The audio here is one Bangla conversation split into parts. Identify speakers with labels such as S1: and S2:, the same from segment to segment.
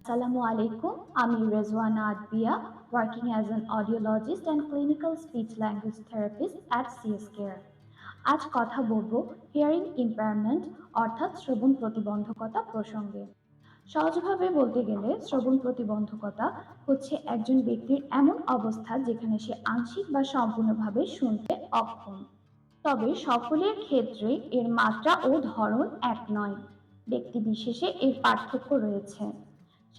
S1: Assalamu alaikum. আমি Rezwana আদবিয়া, working as an audiologist and clinical speech language therapist at CSCare. আজ কথা বলবো হিয়ারিং ইম্পেয়ারমেন্ট অর্থাৎ শ্রবণ প্রতিবন্ধকতা প্রসঙ্গে। সহজভাবে বলতে গেলে শ্রবণ প্রতিবন্ধকতা হচ্ছে একজন ব্যক্তির এমন অবস্থা যেখানে সে আংশিক বা সম্পূর্ণভাবে শুনতে অক্ষম। তবে সকলের ক্ষেত্রে এর মাত্রা ও ধরন এক নয়। ব্যক্তিবিশেষে এর পার্থক্য রয়েছে।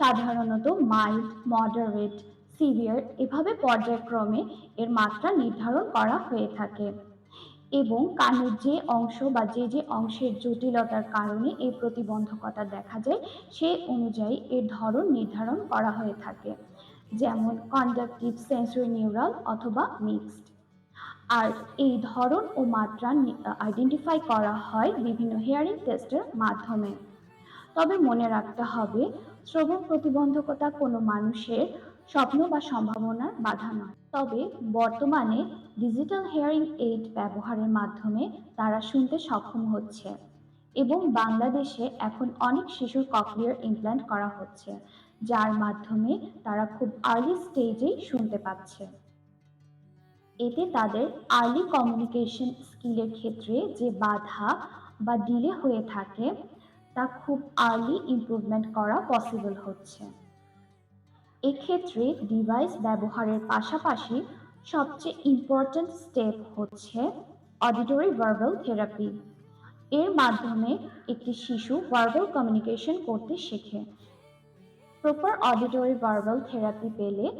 S1: সাধারণত মাইল্ড, মডারেট, সিভিয়ার এভাবে পর্যায়ক্রমে এর মাত্রা নির্ধারণ করা হয়ে থাকে এবং কানের যে অংশ বা যে অংশের জটিলতার কারণে এই প্রতিবন্ধকতা দেখা যায় সে অনুযায়ী এর ধরন নির্ধারণ করা হয়ে থাকে, যেমন কন্ডাকটিভ, সেন্সরি নিউরাল অথবা মিক্সড। আর এই ধরন ও মাত্রা আইডেন্টিফাই করা হয় বিভিন্ন হিয়ারিং টেস্টের মাধ্যমে। তবে মনে রাখতে হবে, শ্রবণ প্রতিবন্ধকতা কোনো মানুষের স্বপ্ন বা সম্ভাবনার বাধা নয়। তবে বর্তমানে ডিজিটাল হিয়ারিং এইড ব্যবহারের মাধ্যমে তারা শুনতে সক্ষম হচ্ছে এবং বাংলাদেশে এখন অনেক শিশুর ককলিয়ার ইমপ্ল্যান্ট করা হচ্ছে, যার মাধ্যমে তারা খুব আর্লি স্টেজেই শুনতে পাচ্ছে। এতে তাদের আর্লি কমিউনিকেশন স্কিলের ক্ষেত্রে যে বাধা বা ডিলে হয়ে থাকে তা খুব আর্লি ইমপ্রুভমেন্ট করা পসিবল হচ্ছে। এক্ষেত্রে ডিভাইস ব্যবহারের পাশাপাশি সবচেয়ে ইম্পর্ট্যান্ট স্টেপ হচ্ছে অডিটরি ভার্বাল থেরাপি। এর মাধ্যমে একটি শিশু ভার্বাল কমিউনিকেশন করতে শেখে। প্রপার অডিটরি ভার্বাল থেরাপি পেলে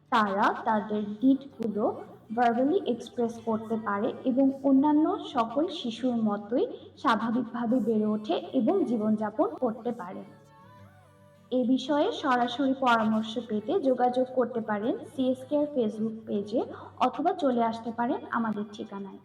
S1: তারা তাদের নিডগুলো ভার্বালি এক্সপ্রেস করতে পারে এবং অন্যান্য সকল শিশুর মতোই স্বাভাবিকভাবে বেড়ে ওঠে এবং জীবনযাপন করতে পারে। এ বিষয়ে সরাসরি পরামর্শ পেতে যোগাযোগ করতে পারেন CSCare ফেসবুক পেজে অথবা চলে আসতে পারেন আমাদের ঠিকানায়।